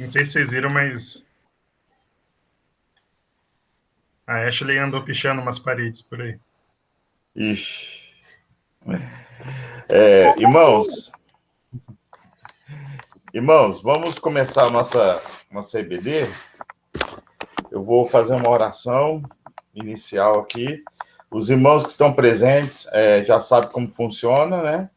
Não sei se vocês viram, mas a Ashley andou pichando umas paredes por aí. Ixi. Irmãos, vamos começar a nossa EBD. Eu vou fazer uma oração inicial aqui. Os irmãos que estão presentes já sabem como funciona, né?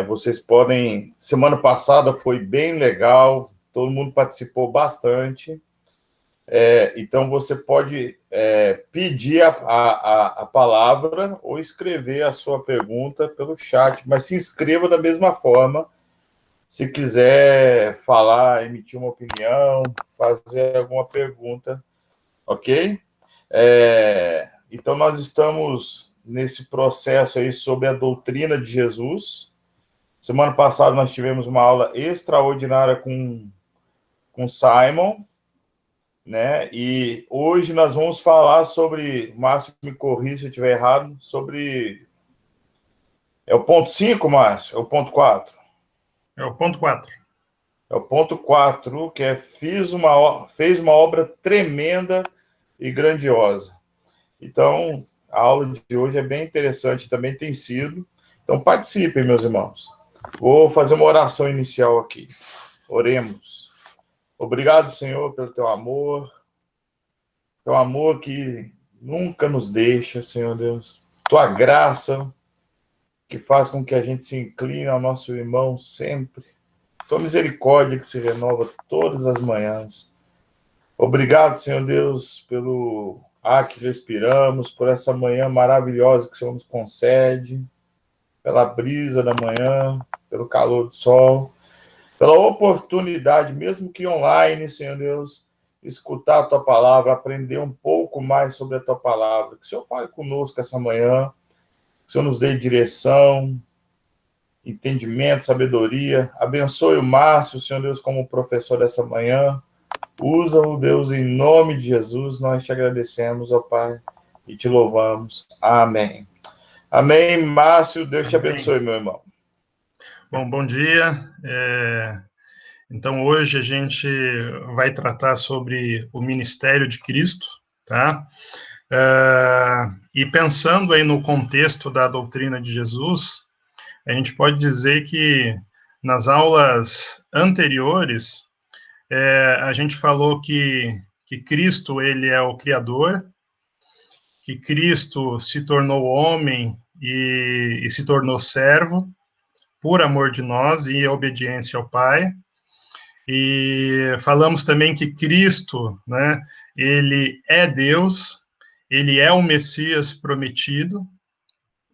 Vocês podem... Semana passada foi bem legal, todo mundo participou bastante. Então, você pode pedir a palavra ou escrever a sua pergunta pelo chat, mas se inscreva da mesma forma. Se quiser falar, emitir uma opinião, fazer alguma pergunta, ok? Então, nós estamos nesse processo aí sobre a doutrina de Jesus. Semana passada nós tivemos uma aula extraordinária com Simon, né? E hoje nós vamos falar sobre, Márcio me corrija se eu estiver errado, sobre... É o ponto 5, Márcio? É o ponto 4? É o ponto 4. É o ponto 4, que fez uma obra tremenda e grandiosa. Então, a aula de hoje é bem interessante, também tem sido. Então, participem, meus irmãos. Vou fazer uma oração inicial aqui. Oremos. Obrigado, Senhor, pelo teu amor que nunca nos deixa, Senhor Deus. Tua graça, que faz com que a gente se incline ao nosso irmão sempre. Tua misericórdia que se renova todas as manhãs. Obrigado, Senhor Deus, pelo ar que respiramos, por essa manhã maravilhosa que o Senhor nos concede, pela brisa da manhã, pelo calor do sol, pela oportunidade, mesmo que online, Senhor Deus, escutar a Tua palavra, aprender um pouco mais sobre a Tua palavra. Que o Senhor fale conosco essa manhã, que o Senhor nos dê direção, entendimento, sabedoria. Abençoe o Márcio, Senhor Deus, como professor dessa manhã. Usa-o, Deus, em nome de Jesus. Nós te agradecemos, ó Pai, e te louvamos. Amém. Amém, Márcio. Deus te abençoe, meu irmão. Bom dia. Então, hoje a gente vai tratar sobre o ministério de Cristo, tá? E pensando aí no contexto da doutrina de Jesus, a gente pode dizer que nas aulas anteriores, a gente falou que Cristo, ele é o Criador, que Cristo se tornou homem e se tornou servo por amor de nós e obediência ao Pai. E falamos também que Cristo, né, ele é Deus, ele é o Messias prometido.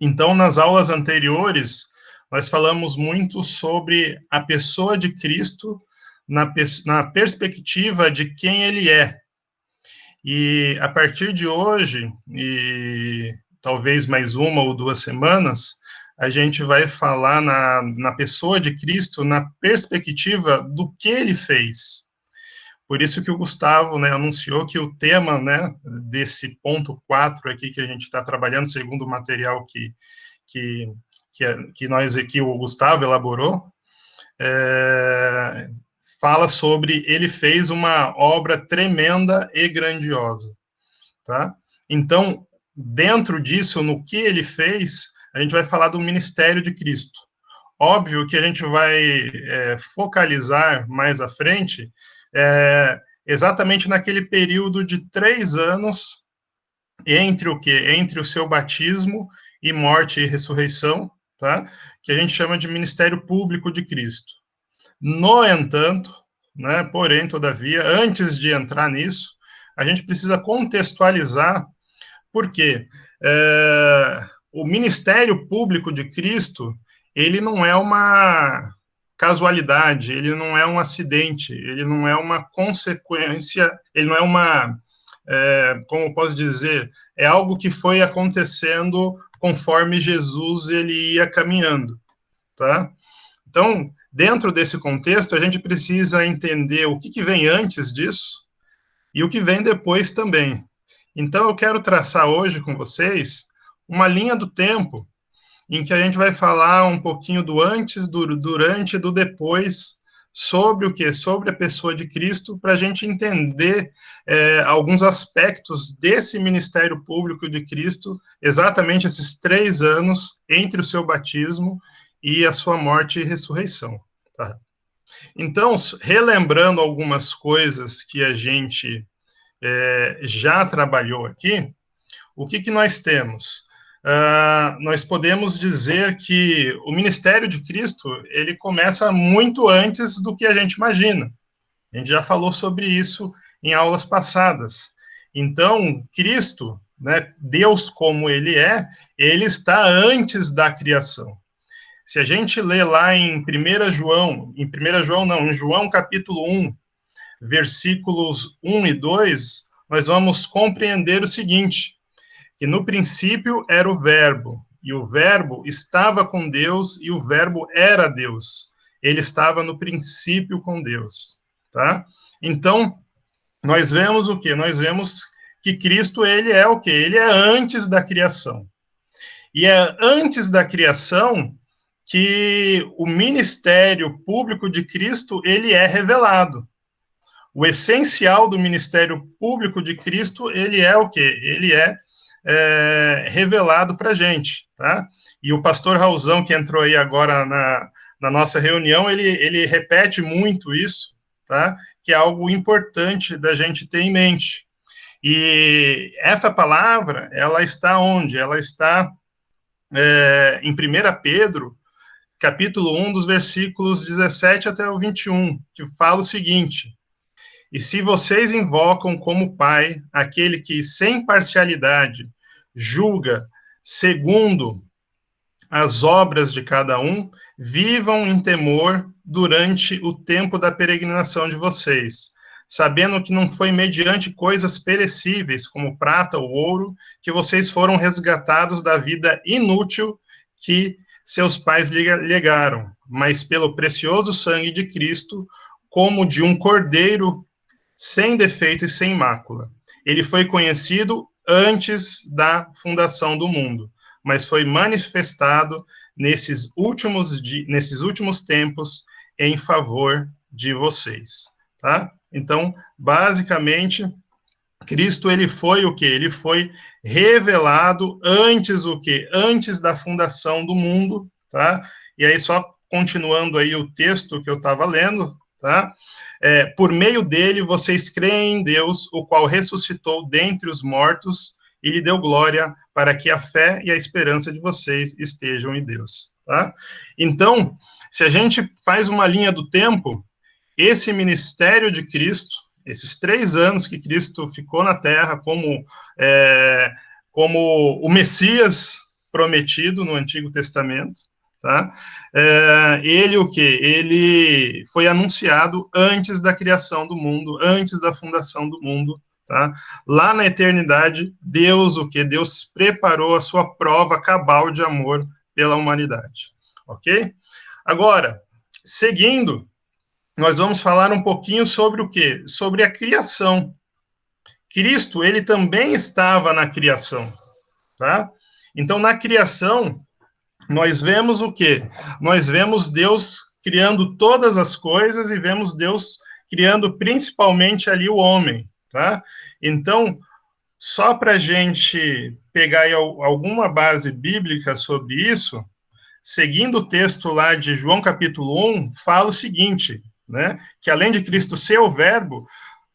Então, nas aulas anteriores, nós falamos muito sobre a pessoa de Cristo na perspectiva de quem ele é. E a partir de hoje, e talvez mais uma ou duas semanas, a gente vai falar na pessoa de Cristo, na perspectiva do que ele fez. Por isso que o Gustavo, né, anunciou que o tema, né, desse ponto 4 aqui que a gente está trabalhando, segundo o material que o Gustavo elaborou, fala sobre ele fez uma obra tremenda e grandiosa, tá? Então, dentro disso, no que ele fez, a gente vai falar do ministério de Cristo. Óbvio que a gente vai focalizar mais à frente exatamente naquele período de 3 anos entre o quê? Entre o seu batismo e morte e ressurreição, tá? Que a gente chama de ministério público de Cristo. No entanto, né, porém, todavia, antes de entrar nisso, a gente precisa contextualizar porque o ministério público de Cristo, ele não é uma casualidade, ele não é um acidente, ele não é uma consequência, ele não é uma, como posso dizer, é algo que foi acontecendo conforme Jesus ele ia caminhando, tá? Então, dentro desse contexto, a gente precisa entender o que vem antes disso e o que vem depois também. Então, eu quero traçar hoje com vocês uma linha do tempo em que a gente vai falar um pouquinho do antes, do durante e do depois sobre o quê? Sobre a pessoa de Cristo, para a gente entender alguns aspectos desse ministério público de Cristo, exatamente esses 3 anos entre o seu batismo e a sua morte e ressurreição. Tá? Então, relembrando algumas coisas que a gente já trabalhou aqui, o que nós temos? Nós podemos dizer que o ministério de Cristo, ele começa muito antes do que a gente imagina. A gente já falou sobre isso em aulas passadas. Então, Cristo, né, Deus como ele está antes da criação. Se a gente lê lá em 1 João, em João capítulo 1, versículos 1 e 2, nós vamos compreender o seguinte, que no princípio era o Verbo, e o Verbo estava com Deus, e o Verbo era Deus. Ele estava no princípio com Deus, tá? Então, nós vemos o quê? Nós vemos que Cristo, ele é o quê? Ele é antes da criação. E é antes da criação que o ministério público de Cristo, ele é revelado. O essencial do ministério público de Cristo, ele é o quê? Ele é revelado para a gente, tá? E o pastor Raulzão, que entrou aí agora na nossa reunião, ele repete muito isso, tá? Que é algo importante da gente ter em mente. E essa palavra, ela está onde? Ela está em 1 Pedro, capítulo 1, dos versículos 17 até o 21, que fala o seguinte: e se vocês invocam como Pai aquele que, sem parcialidade, julga segundo as obras de cada um, vivam em temor durante o tempo da peregrinação de vocês, sabendo que não foi mediante coisas perecíveis, como prata ou ouro, que vocês foram resgatados da vida inútil que seus pais legaram, mas pelo precioso sangue de Cristo, como de um cordeiro sem defeito e sem mácula. Ele foi conhecido antes da fundação do mundo, mas foi manifestado nesses últimos tempos em favor de vocês, tá? Então, basicamente, Cristo, ele foi o quê? Ele foi revelado antes o quê? Antes da fundação do mundo, tá? E aí, só continuando aí o texto que eu estava lendo, tá? Por meio dele, vocês creem em Deus, o qual ressuscitou dentre os mortos e lhe deu glória para que a fé e a esperança de vocês estejam em Deus, tá? Então, se a gente faz uma linha do tempo, esse ministério de Cristo, esses 3 anos que Cristo ficou na Terra como o Messias prometido no Antigo Testamento, tá? Ele o quê? Ele foi anunciado antes da criação do mundo, antes da fundação do mundo, tá? Lá na eternidade, Deus o quê? Deus preparou a sua prova cabal de amor pela humanidade, ok? Agora, seguindo, nós vamos falar um pouquinho sobre o quê? Sobre a criação. Cristo, ele também estava na criação, tá? Então, na criação, nós vemos o quê? Nós vemos Deus criando todas as coisas e vemos Deus criando principalmente ali o homem, tá? Então, só para a gente pegar aí alguma base bíblica sobre isso, seguindo o texto lá de João capítulo 1, fala o seguinte, né? Que além de Cristo ser o verbo,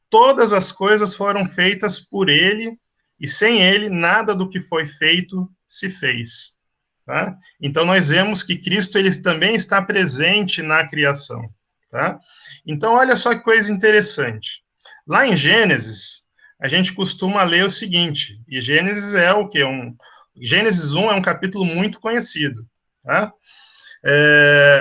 todas as coisas foram feitas por ele, e sem ele, nada do que foi feito se fez. Tá? Então, nós vemos que Cristo ele também está presente na criação. Tá? Então, olha só que coisa interessante. Lá em Gênesis, a gente costuma ler o seguinte, e Gênesis é o quê? Gênesis 1 é um capítulo muito conhecido. Tá?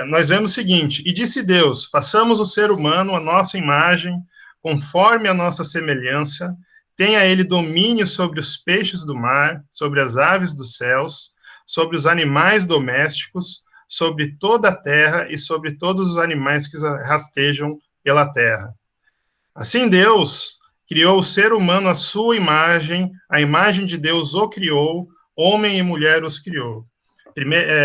Nós vemos o seguinte: e disse Deus, façamos o ser humano a nossa imagem, conforme a nossa semelhança, tenha ele domínio sobre os peixes do mar, sobre as aves dos céus, sobre os animais domésticos, sobre toda a terra e sobre todos os animais que rastejam pela terra. Assim Deus criou o ser humano à sua imagem, a imagem de Deus o criou, homem e mulher os criou.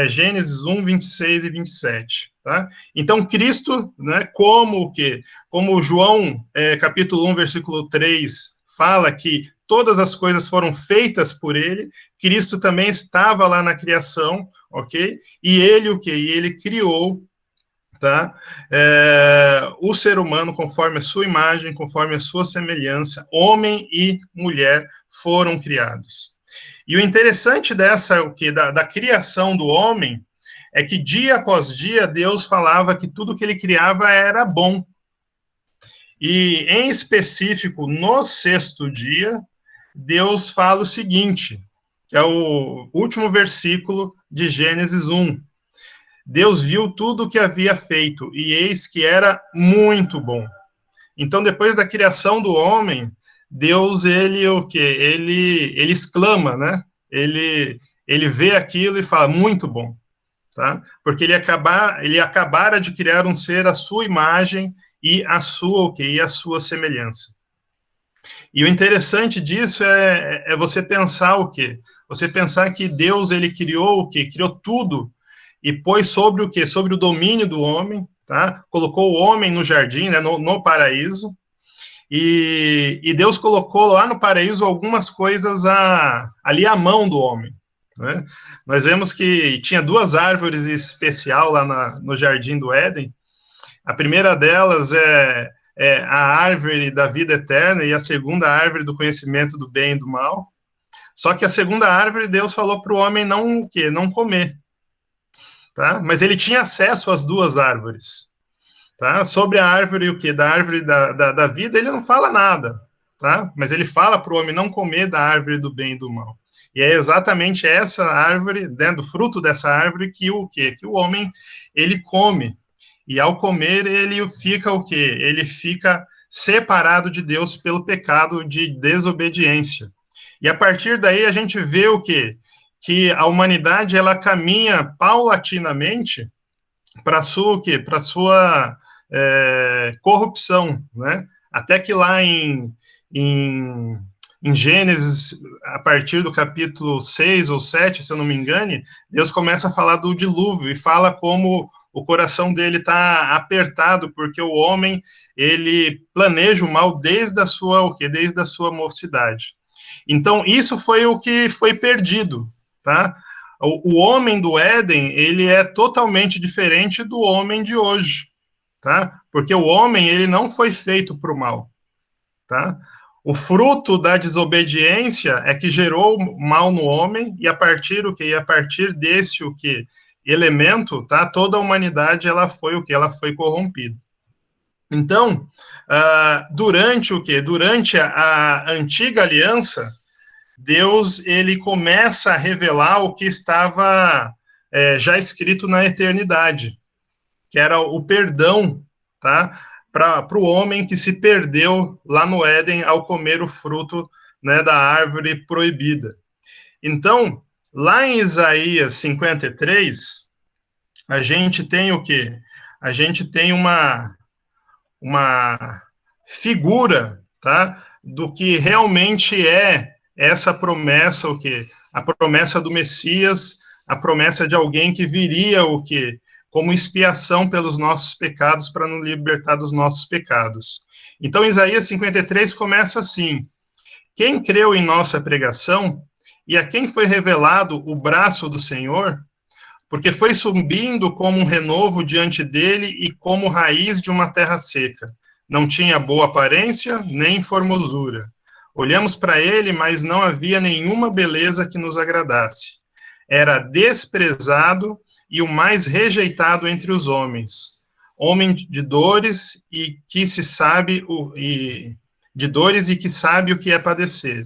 Gênesis 1, 26 e 27. Tá? Então, Cristo, né, como o quê? Como João, capítulo 1, versículo 3, fala que todas as coisas foram feitas por ele, Cristo também estava lá na criação, ok? E ele o quê? E ele criou, tá? O ser humano conforme a sua imagem, conforme a sua semelhança, homem e mulher foram criados. E o interessante da criação do homem é que dia após dia Deus falava que tudo que ele criava era bom. E em específico, no sexto dia, Deus fala o seguinte, que é o último versículo de Gênesis 1. Deus viu tudo o que havia feito, e eis que era muito bom. Então, depois da criação do homem, Deus, ele o quê? Ele exclama, né? Ele vê aquilo e fala, muito bom, tá? Porque ele acabara de criar um ser à sua imagem e a sua o quê? E a sua semelhança. E o interessante disso é você pensar o quê? Você pensar que Deus, ele criou o quê? Criou tudo e pôs sobre o quê? Sobre o domínio do homem, tá? Colocou o homem no jardim, né? No paraíso, e Deus colocou lá no paraíso algumas coisas ali à mão do homem. Né? Nós vemos que tinha duas árvores especial lá no Jardim do Éden. A primeira delas é a árvore da vida eterna e a segunda a árvore do conhecimento do bem e do mal. Só que a segunda árvore, Deus falou para o homem não comer. Tá? Mas ele tinha acesso às duas árvores. Tá? Sobre a árvore, o que? Da árvore da vida, ele não fala nada, tá? Mas ele fala para o homem não comer da árvore do bem e do mal. E é exatamente essa árvore, né, do fruto dessa árvore, que o quê? Que o homem, ele come. E ao comer, ele fica o quê? Ele fica separado de Deus pelo pecado de desobediência. E a partir daí a gente vê o quê? Que a humanidade, ela caminha paulatinamente para sua o quê? Para sua corrupção, né? Até que lá em Gênesis, a partir do capítulo 6 ou 7, se eu não me engane, Deus começa a falar do dilúvio e fala como o coração dele está apertado, porque o homem, ele planeja o mal desde a sua, o quê? Desde a sua mocidade. Então, isso foi o que foi perdido, tá? O homem do Éden, ele é totalmente diferente do homem de hoje, tá? Porque o homem, ele não foi feito para o mal, tá? O fruto da desobediência é que gerou mal no homem, e a partir o que? E a partir desse o que? Elemento, tá? Toda a humanidade, ela foi o que? Ela foi corrompida. Então, durante o que? Durante a antiga aliança, Deus, ele começa a revelar o que estava já escrito na eternidade, que era o perdão, tá? Para o homem que se perdeu lá no Éden ao comer o fruto, né, da árvore proibida. Então, lá em Isaías 53, a gente tem o quê? A gente tem uma figura, tá? Do que realmente é essa promessa, o quê? A promessa do Messias, a promessa de alguém que viria o quê? Como expiação pelos nossos pecados, para nos libertar dos nossos pecados. Então, Isaías 53 começa assim: quem creu em nossa pregação, e a quem foi revelado o braço do Senhor, porque foi subindo como um renovo diante dele e como raiz de uma terra seca. Não tinha boa aparência, nem formosura. Olhamos para ele, mas não havia nenhuma beleza que nos agradasse. Era desprezado e o mais rejeitado entre os homens. Homem de dores e que se sabe de dores e que sabe o que é padecer.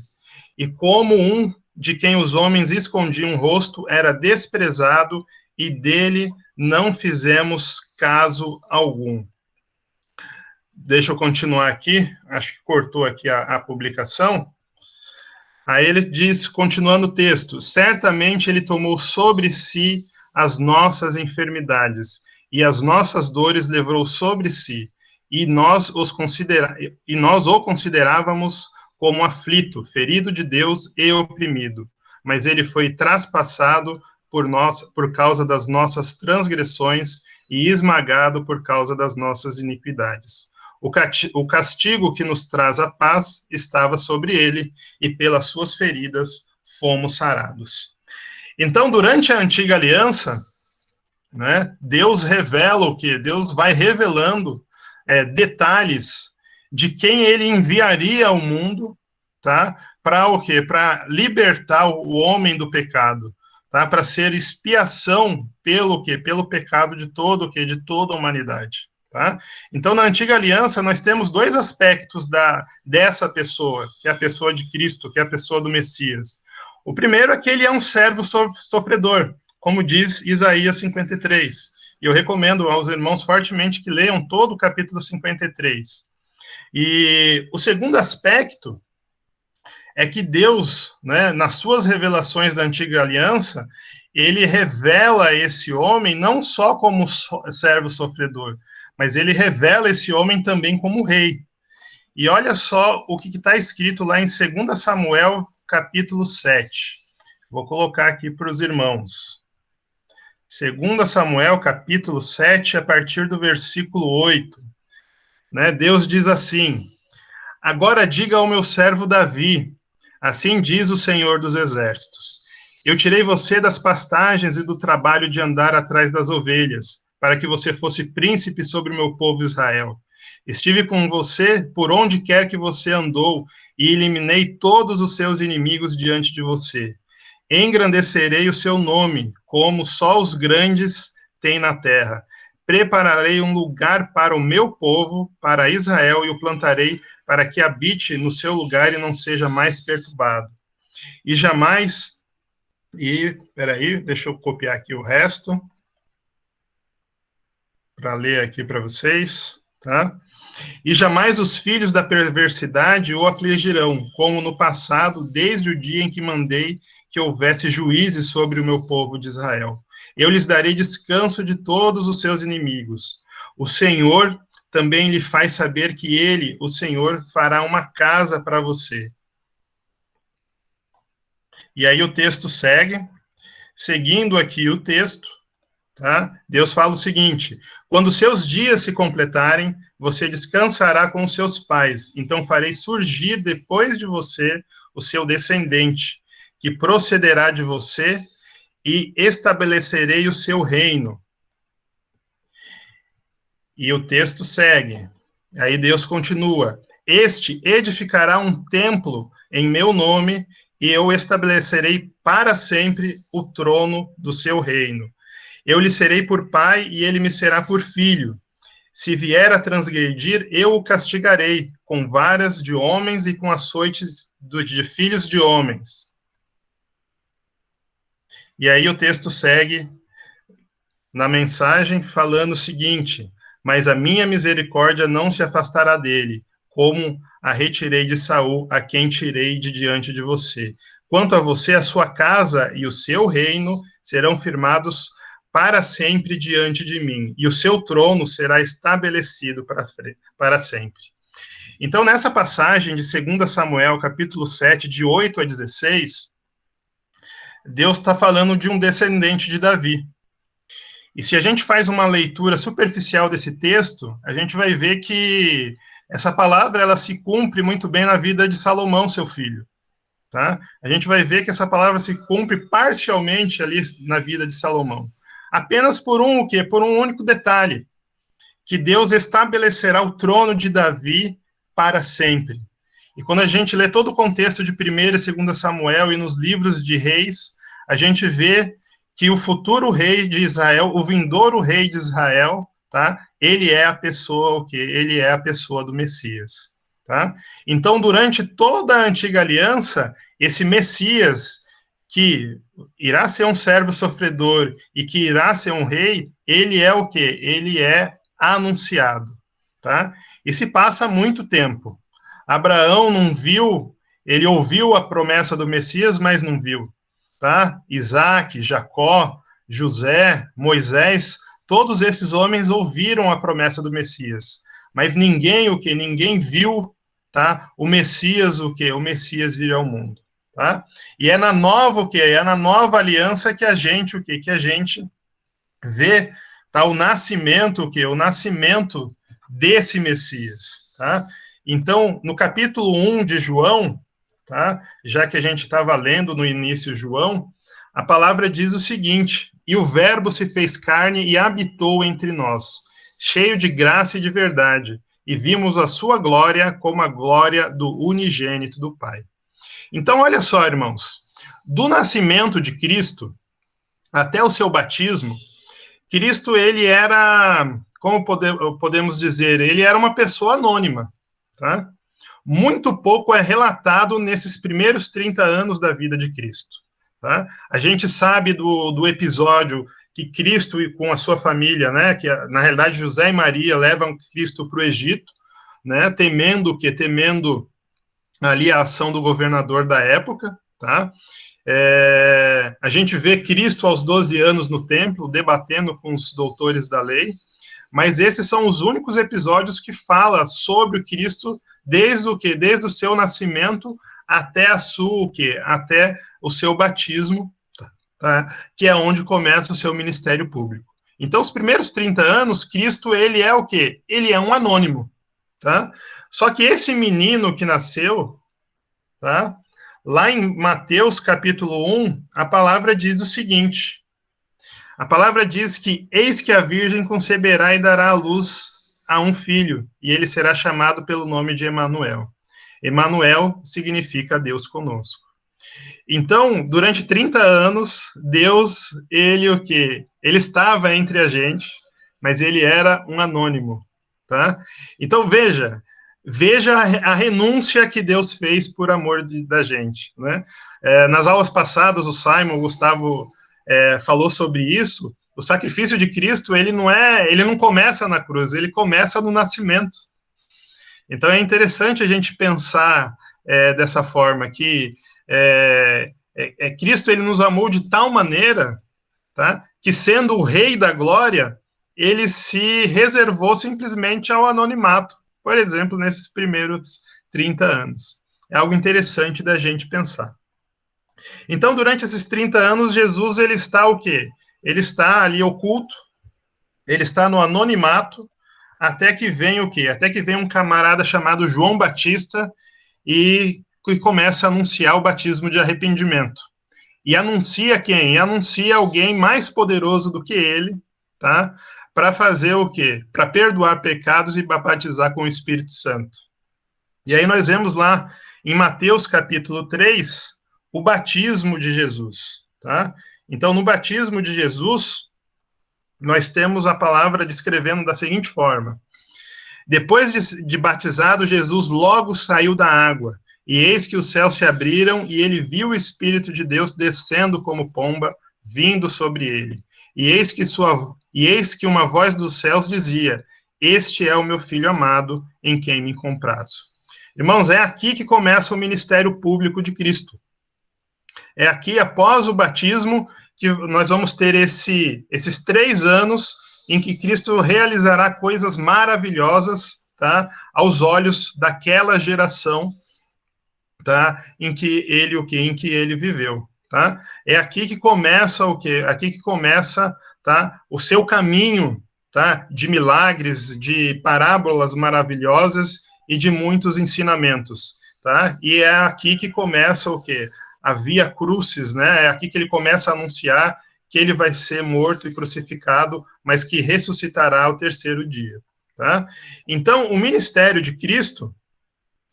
E como um de quem os homens escondiam o rosto, era desprezado, e dele não fizemos caso algum. Deixa eu continuar aqui, acho que cortou aqui a publicação. Aí ele diz, continuando o texto, certamente ele tomou sobre si as nossas enfermidades, e as nossas dores levou sobre si, e nós o considerávamos como aflito, ferido de Deus e oprimido. Mas ele foi traspassado por causa das nossas transgressões e esmagado por causa das nossas iniquidades. O castigo que nos traz a paz estava sobre ele, e pelas suas feridas fomos sarados. Então, durante a antiga aliança, né, Deus revela o quê? Deus vai revelando detalhes de quem ele enviaria ao mundo, tá? Para o quê? Para libertar o homem do pecado, tá? Para ser expiação pelo quê? Pelo pecado de todo o quê? De toda a humanidade, tá? Então, na antiga aliança, nós temos dois aspectos dessa pessoa, que é a pessoa de Cristo, que é a pessoa do Messias. O primeiro é que ele é um servo sofredor, como diz Isaías 53. E eu recomendo aos irmãos fortemente que leiam todo o capítulo 53. E o segundo aspecto é que Deus, né, nas suas revelações da antiga aliança, ele revela esse homem não só como servo sofredor, mas ele revela esse homem também como rei. E olha só o que está escrito lá em 2 Samuel, capítulo 7. Vou colocar aqui para os irmãos. 2 Samuel, capítulo 7, a partir do versículo 8. Né, Deus diz assim: agora diga ao meu servo Davi, assim diz o Senhor dos Exércitos: eu tirei você das pastagens e do trabalho de andar atrás das ovelhas, para que você fosse príncipe sobre o meu povo Israel. Estive com você por onde quer que você andou, e eliminei todos os seus inimigos diante de você. Engrandecerei o seu nome, como só os grandes têm na terra. Prepararei um lugar para o meu povo, para Israel, e o plantarei para que habite no seu lugar e não seja mais perturbado. E jamais... peraí, deixa eu copiar aqui o resto, para ler aqui para vocês, tá? E jamais os filhos da perversidade o afligirão, como no passado, desde o dia em que mandei que houvesse juízes sobre o meu povo de Israel. Eu lhes darei descanso de todos os seus inimigos. O Senhor também lhe faz saber que ele, o Senhor, fará uma casa para você. E aí o texto segue, seguindo aqui o texto, tá? Deus fala o seguinte: quando seus dias se completarem, você descansará com os seus pais, então farei surgir depois de você o seu descendente, que procederá de você, e estabelecerei o seu reino. E o texto segue. Aí Deus continua: este edificará um templo em meu nome, e eu estabelecerei para sempre o trono do seu reino. Eu lhe serei por pai, e ele me será por filho. Se vier a transgredir, eu o castigarei com varas de homens e com açoites de filhos de homens. E aí o texto segue na mensagem falando o seguinte: mas a minha misericórdia não se afastará dele, como a retirei de Saul, a quem tirei de diante de você. Quanto a você, a sua casa e o seu reino serão firmados para sempre diante de mim, e o seu trono será estabelecido para sempre. Então, nessa passagem de 2 Samuel, capítulo 7, de 8 a 16, Deus está falando de um descendente de Davi. E se a gente faz uma leitura superficial desse texto, a gente vai ver que essa palavra ela se cumpre muito bem na vida de Salomão, seu filho. Tá? A gente vai ver que essa palavra se cumpre parcialmente ali na vida de Salomão. Apenas por o quê? Por um único detalhe, que Deus estabelecerá o trono de Davi para sempre. E quando a gente lê todo o contexto de 1 e 2 Samuel e nos livros de reis, a gente vê que o futuro rei de Israel, o vindouro rei de Israel, tá? Ele é a pessoa, ele é a pessoa do Messias, tá? Então, durante toda a antiga aliança, esse Messias, que irá ser um servo sofredor e que irá ser um rei, ele é o quê? Ele é anunciado, tá? E se passa muito tempo. Abraão não viu, ele ouviu a promessa do Messias, mas não viu, tá? Isaac, Jacó, José, Moisés, todos esses homens ouviram a promessa do Messias, mas ninguém viu, tá? O Messias vir ao mundo. tá? E é na nova o quê? É na nova aliança que a gente, o quê? Que a gente vê, tá? O nascimento, o quê? O nascimento desse Messias, tá? Então, no capítulo 1 de João, tá? Já que a gente estava lendo no início João, a palavra diz o seguinte: e o verbo se fez carne e habitou entre nós, cheio de graça e de verdade, e vimos a sua glória como a glória do unigênito do Pai. Então, olha só, irmãos, do nascimento de Cristo até o seu batismo, Cristo, ele era, como podemos dizer, ele era uma pessoa anônima, tá? Muito pouco é relatado nesses primeiros 30 anos da vida de Cristo, tá? A gente sabe do episódio que Cristo e com a sua família, né, que na realidade José e Maria levam Cristo para o Egito, né, temendo ali a ação do governador da época, tá? A gente vê Cristo aos 12 anos no templo, debatendo com os doutores da lei, mas esses são os únicos episódios que fala sobre o Cristo desde o seu nascimento até até o seu batismo, tá? Que é onde começa o seu ministério público. Então, os primeiros 30 anos, Cristo, ele é o quê? Ele é um anônimo, tá? Só que esse menino que nasceu, tá? Lá em Mateus, capítulo 1, a palavra diz o seguinte: a palavra diz que eis que a virgem conceberá e dará à luz a um filho, e ele será chamado pelo nome de Emanuel. Emanuel significa Deus conosco. Então, durante 30 anos, Deus, ele o quê? Ele estava entre a gente, mas ele era um anônimo, tá? Então, veja a renúncia que Deus fez por amor da gente, né? Nas aulas passadas, o Simon, o Gustavo, falou sobre isso. O sacrifício de Cristo, ele não começa na cruz, ele começa no nascimento. Então, é interessante a gente pensar dessa forma, que Cristo, ele nos amou de tal maneira, tá, que sendo o Rei da Glória, ele se reservou simplesmente ao anonimato, por exemplo, nesses primeiros 30 anos. É algo interessante da gente pensar. Então, durante esses 30 anos, Jesus, ele está o quê? Ele está ali oculto, ele está no anonimato, até que vem o quê? Até que vem um camarada chamado João Batista e começa a anunciar o batismo de arrependimento. E anuncia quem? E anuncia alguém mais poderoso do que ele, tá? Para fazer o quê? Para perdoar pecados e batizar com o Espírito Santo. E aí nós vemos lá em Mateus capítulo 3, o batismo de Jesus, tá? Então, no batismo de Jesus, nós temos a palavra descrevendo da seguinte forma: depois de batizado, Jesus logo saiu da água, e eis que os céus se abriram, e ele viu o Espírito de Deus descendo como pomba, vindo sobre ele. E eis que uma voz dos céus dizia: este é o meu filho amado, em quem me comprazo. Irmãos, é aqui que começa o ministério público de Cristo. É aqui, após o batismo, que nós vamos ter esses 3 anos em que Cristo realizará coisas maravilhosas, tá, aos olhos daquela geração, tá, em que ele viveu, tá? É aqui que começa Aqui que começa, tá, o seu caminho, tá, de milagres, de parábolas maravilhosas e de muitos ensinamentos, tá? E é aqui que começa a via crucis, né? É aqui que ele começa a anunciar que ele vai ser morto e crucificado, mas que ressuscitará ao 3º dia, tá? Então, o ministério de Cristo,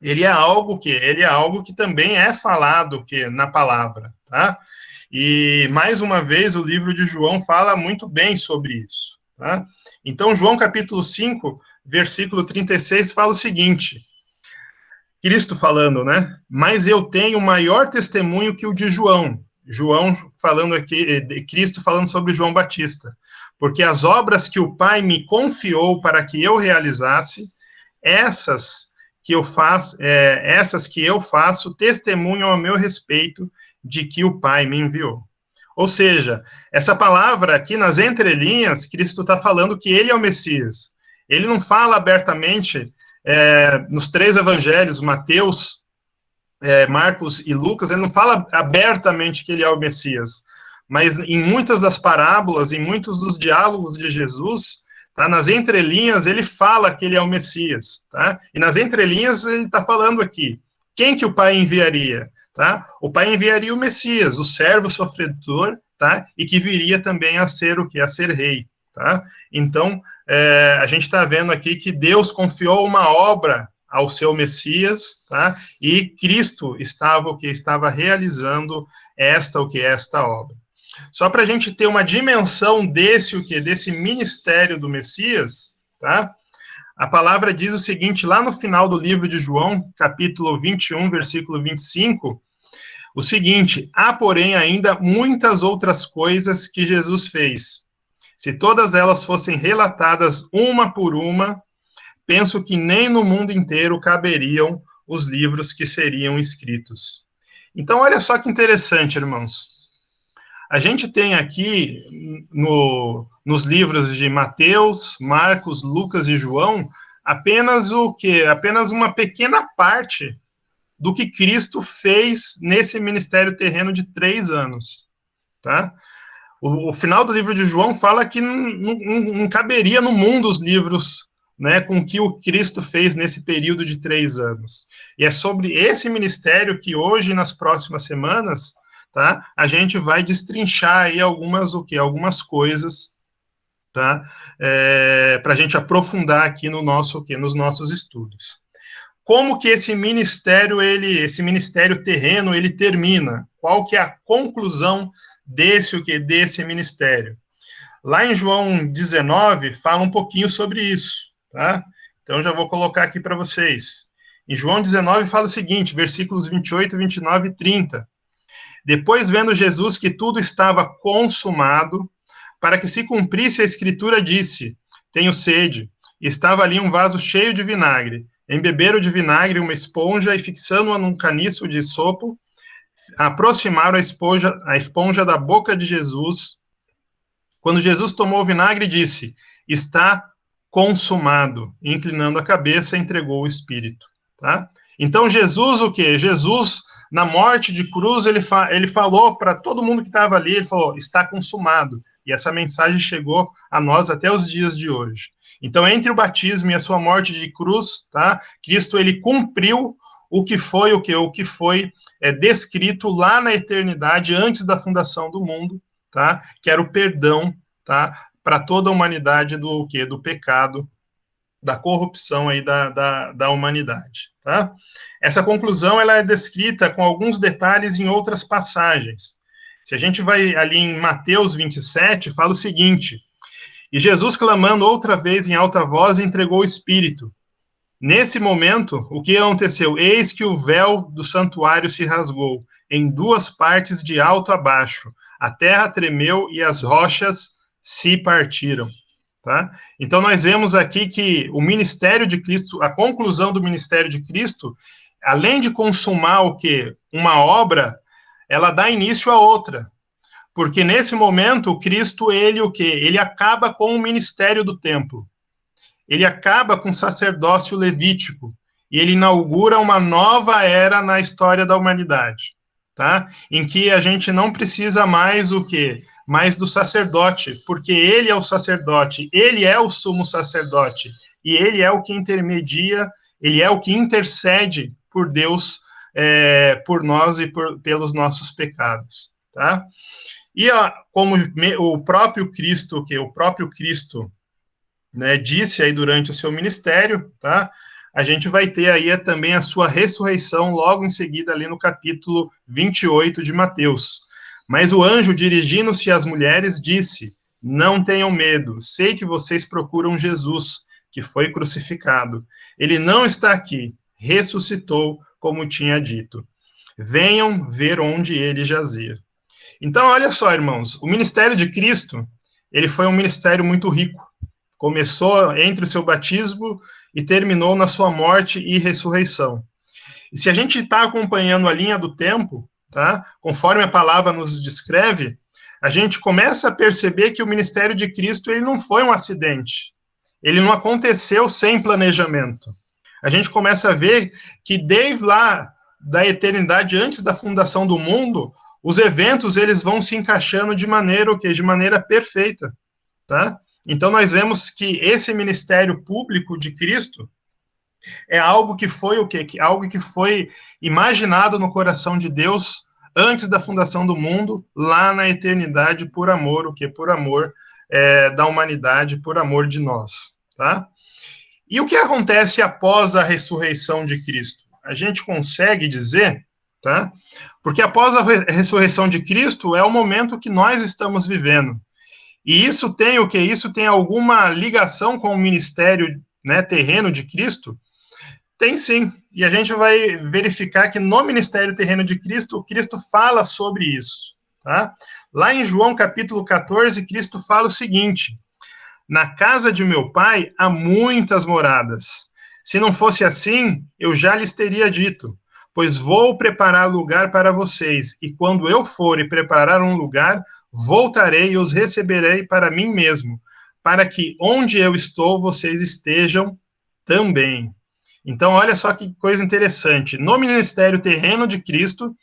ele é algo que também é falado na palavra, tá? E, mais uma vez, o livro de João fala muito bem sobre isso, tá? Então, João capítulo 5, versículo 36, fala o seguinte: Cristo falando, né? Mas eu tenho maior testemunho que o de João. João falando aqui, Cristo falando sobre João Batista. Porque as obras que o Pai me confiou para que eu realizasse, essas que eu faço, testemunham ao meu respeito de que o Pai me enviou. Ou seja, essa palavra aqui nas entrelinhas, Cristo está falando que ele é o Messias. Ele não fala abertamente nos 3 evangelhos, Mateus, Marcos e Lucas, ele não fala abertamente que ele é o Messias, mas em muitas das parábolas, em muitos dos diálogos de Jesus, tá, nas entrelinhas ele fala que ele é o Messias, tá? E nas entrelinhas ele está falando aqui, quem que o Pai enviaria? Tá? O Pai enviaria o Messias, o servo sofredor, tá? E que viria também a ser o que? A ser rei, tá? Então, a gente está vendo aqui que Deus confiou uma obra ao seu Messias, tá? E Cristo estava o que? Estava realizando esta obra. Só para a gente ter uma dimensão desse ministério do Messias, tá? A palavra diz o seguinte, lá no final do livro de João, capítulo 21, versículo 25, o seguinte: há, porém, ainda muitas outras coisas que Jesus fez. Se todas elas fossem relatadas uma por uma, penso que nem no mundo inteiro caberiam os livros que seriam escritos. Então, olha só que interessante, irmãos. A gente tem aqui, nos livros de Mateus, Marcos, Lucas e João, apenas o quê? Apenas uma pequena parte do que Cristo fez nesse ministério terreno de 3 anos, tá? O final do livro de João fala que não caberia no mundo os livros, né, com que o Cristo fez nesse período de 3 anos. E é sobre esse ministério que hoje, nas próximas semanas, tá, a gente vai destrinchar aí algumas coisas, tá, para a gente aprofundar aqui nos nossos estudos. Como que esse ministério terreno, ele termina? Qual que é a conclusão desse ministério? Lá em João 19, fala um pouquinho sobre isso, tá? Então, já vou colocar aqui para vocês. Em João 19, fala o seguinte, versículos 28, 29 e 30. Depois, vendo Jesus que tudo estava consumado, para que se cumprisse a escritura, disse, tenho sede. E estava ali um vaso cheio de vinagre. Embeberam de vinagre uma esponja e, fixando-a num caniço de sopo, aproximaram a esponja da boca de Jesus. Quando Jesus tomou o vinagre, disse, está consumado. E, inclinando a cabeça, entregou o Espírito. Tá? Então, Jesus, o quê? Jesus, na morte de cruz, ele falou para todo mundo que estava ali, ele falou, está consumado. E essa mensagem chegou a nós até os dias de hoje. Então, entre o batismo e a sua morte de cruz, tá? Cristo, ele cumpriu o que foi descrito lá na eternidade, antes da fundação do mundo, tá? Que era o perdão, tá? Para toda a humanidade do pecado, da corrupção aí da humanidade, tá? Essa conclusão, ela é descrita com alguns detalhes em outras passagens. Se a gente vai ali em Mateus 27, fala o seguinte, e Jesus, clamando outra vez em alta voz, entregou o Espírito. Nesse momento, o que aconteceu? Eis que o véu do santuário se rasgou em 2 partes de alto a baixo. A terra tremeu e as rochas se partiram. Tá? Então, nós vemos aqui que o ministério de Cristo, a conclusão do ministério de Cristo, além de consumar uma obra, ela dá início a outra. Porque nesse momento, o Cristo, ele acaba com o ministério do templo. Ele acaba com o sacerdócio levítico. E ele inaugura uma nova era na história da humanidade. Tá? Em que a gente não precisa mais mais do sacerdote, porque ele é o sacerdote, ele é o sumo sacerdote, e ele é o que intermedia, ele é o que intercede por Deus, por nós e pelos nossos pecados, tá? E como o próprio Cristo, né, disse aí durante o seu ministério, tá? A gente vai ter aí também a sua ressurreição logo em seguida ali no capítulo 28 de Mateus. Mas o anjo, dirigindo-se às mulheres, disse, não tenham medo, sei que vocês procuram Jesus, que foi crucificado. Ele não está aqui, ressuscitou, como tinha dito. Venham ver onde ele jazia. Então, olha só, irmãos, o ministério de Cristo, ele foi um ministério muito rico. Começou entre o seu batismo e terminou na sua morte e ressurreição. E se a gente está acompanhando a linha do tempo, tá? Conforme a palavra nos descreve, a gente começa a perceber que o ministério de Cristo ele não foi um acidente. Ele não aconteceu sem planejamento. A gente começa a ver que desde lá da eternidade, antes da fundação do mundo, os eventos eles vão se encaixando de maneira o quê? De maneira perfeita, tá? Então nós vemos que esse ministério público de Cristo é algo que foi o quê? Algo que foi imaginado no coração de Deus antes da fundação do mundo, lá na eternidade, por amor, o quê? Por amor da humanidade, por amor de nós, tá? E o que acontece após a ressurreição de Cristo? A gente consegue dizer, tá? Porque após a ressurreição de Cristo é o momento que nós estamos vivendo. E isso tem o quê? Isso tem alguma ligação com o ministério, né, terreno de Cristo? Tem sim. E a gente vai verificar que no ministério terreno de Cristo, Cristo fala sobre isso, tá? Lá em João capítulo 14, Cristo fala o seguinte: na casa de meu pai há muitas moradas. Se não fosse assim, eu já lhes teria dito, pois vou preparar lugar para vocês, e quando eu for e preparar um lugar, voltarei e os receberei para mim mesmo, para que onde eu estou, vocês estejam também. Então, olha só que coisa interessante. No ministério terreno de Cristo,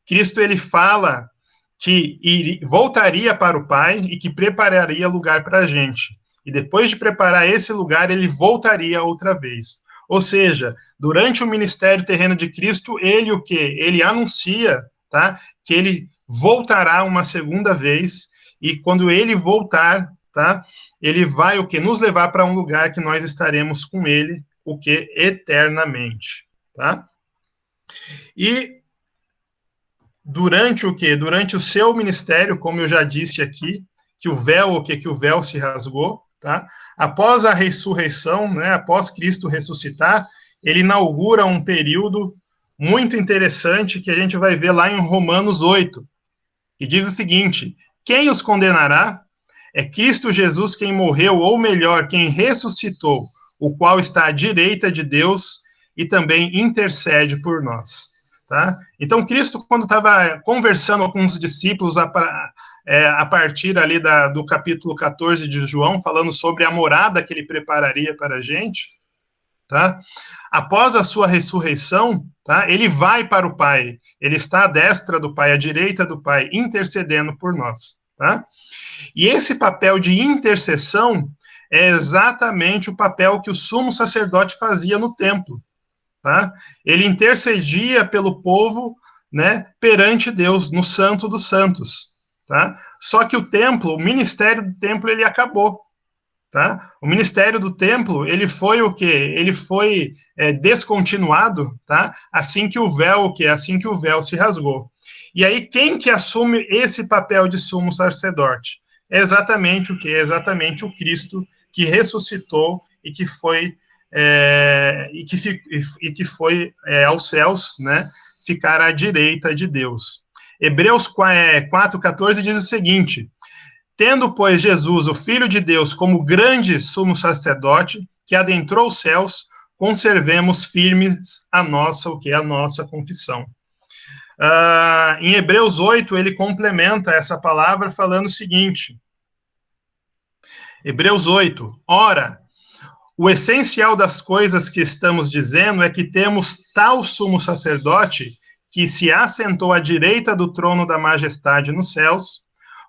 Cristo ele fala que voltaria para o Pai e que prepararia lugar para a gente. E depois de preparar esse lugar, ele voltaria outra vez. Ou seja, durante o ministério terreno de Cristo, ele o quê? Ele anuncia, tá? Que ele voltará uma segunda vez, e quando ele voltar, tá? Ele vai o quê? Nos levar para um lugar que nós estaremos com ele, o quê? Eternamente, tá? E durante o quê? Durante o seu ministério, como eu já disse aqui, que o véu, o quê? Que o véu se rasgou, tá? Após a ressurreição, né, após Cristo ressuscitar, ele inaugura um período muito interessante que a gente vai ver lá em Romanos 8, que diz o seguinte: quem os condenará? É Cristo Jesus quem morreu, ou melhor, quem ressuscitou, o qual está à direita de Deus e também intercede por nós. Tá? Então, Cristo, quando estava conversando com os discípulos a partir ali do capítulo 14 de João, falando sobre a morada que ele prepararia para a gente, tá? Após a sua ressurreição, tá? Ele vai para o Pai, ele está à destra do Pai, à direita do Pai, intercedendo por nós. Tá? E esse papel de intercessão é exatamente o papel que o sumo sacerdote fazia no templo. Tá? Ele intercedia pelo povo, né, perante Deus, no Santo dos Santos. Tá? Só que o templo, o ministério do templo, ele acabou. Tá? O ministério do templo, ele foi o quê? Ele foi descontinuado, tá? Assim que o véu, o quê? Assim que o véu se rasgou. E aí, quem que assume esse papel de sumo sacerdote? É exatamente o quê? É exatamente o Cristo que ressuscitou e que foi aos céus, né? Ficar à direita de Deus. Hebreus 4:14 diz o seguinte: tendo, pois, Jesus, o Filho de Deus, como grande sumo sacerdote, que adentrou os céus, conservemos firmes a nossa, o que é a nossa confissão. Em Hebreus 8, ele complementa essa palavra falando o seguinte, Hebreus 8, ora, o essencial das coisas que estamos dizendo é que temos tal sumo sacerdote que se assentou à direita do trono da majestade nos céus,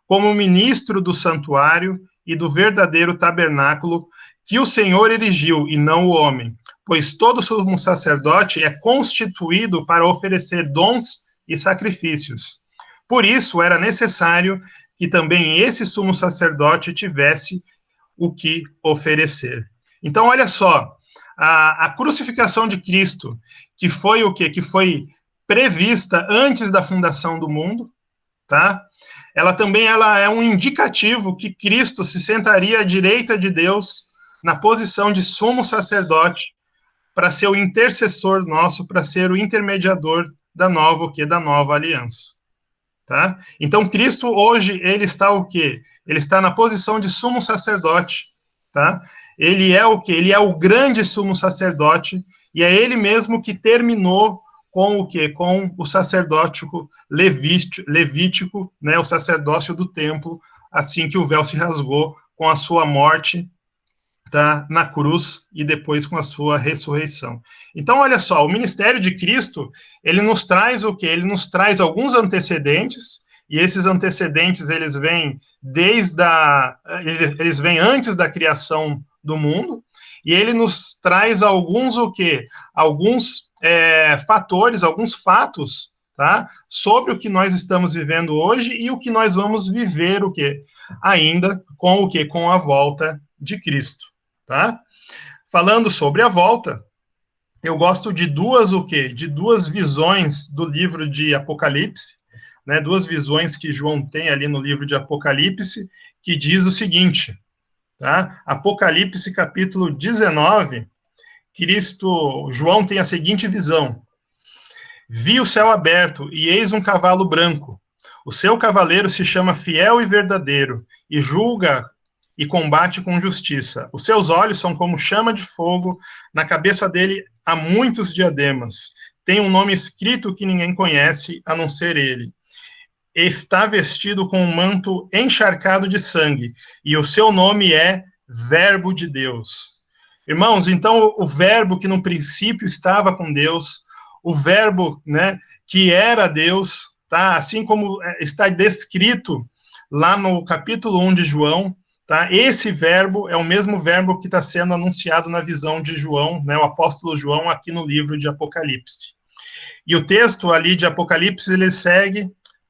como ministro do santuário e do verdadeiro tabernáculo que o Senhor erigiu, e não o homem, pois todo sumo sacerdote é constituído para oferecer dons e sacrifícios. Por isso, era necessário que também esse sumo sacerdote tivesse o que oferecer. Então, olha só, a crucificação de Cristo, que foi o quê? Que foi prevista antes da fundação do mundo, tá? Ela é um indicativo que Cristo se sentaria à direita de Deus, na posição de sumo sacerdote, para ser o intercessor nosso, para ser o intermediador da nova aliança. Tá? Então, Cristo, hoje, ele está o quê? Ele está na posição de sumo sacerdote, tá? Ele é o quê? Ele é o grande sumo sacerdote, e é ele mesmo que terminou com o quê? Com o sacerdócio levítico, né? O sacerdócio do templo, assim que o véu se rasgou com a sua morte tá, na cruz e depois com a sua ressurreição. Então, olha só, o ministério de Cristo, ele nos traz o quê? Ele nos traz alguns antecedentes, e esses antecedentes, eles vêm eles vêm antes da criação do mundo, e ele nos traz alguns o quê? Alguns fatores, alguns fatos, tá? Sobre o que nós estamos vivendo hoje e o que nós vamos viver o quê? Ainda com o quê? Com a volta de Cristo, tá? Falando sobre a volta, eu gosto de duas o quê? De duas visões do livro de Apocalipse, né? Duas visões que João tem ali no livro de Apocalipse, que diz o seguinte, tá? Apocalipse capítulo 19, João tem a seguinte visão: vi o céu aberto e eis um cavalo branco. O seu cavaleiro se chama Fiel e Verdadeiro e julga e combate com justiça. Os seus olhos são como chama de fogo, na cabeça dele há muitos diademas. Tem um nome escrito que ninguém conhece, a não ser ele. Está vestido com um manto encharcado de sangue, e o seu nome é Verbo de Deus. Irmãos, então o verbo que no princípio estava com Deus, o verbo, né, que era Deus, tá? Assim como está descrito lá no capítulo 1 de João, tá? Esse verbo é o mesmo verbo que está sendo anunciado na visão de João, né, o apóstolo João, aqui no livro de Apocalipse. E o texto ali de Apocalipse, ele segue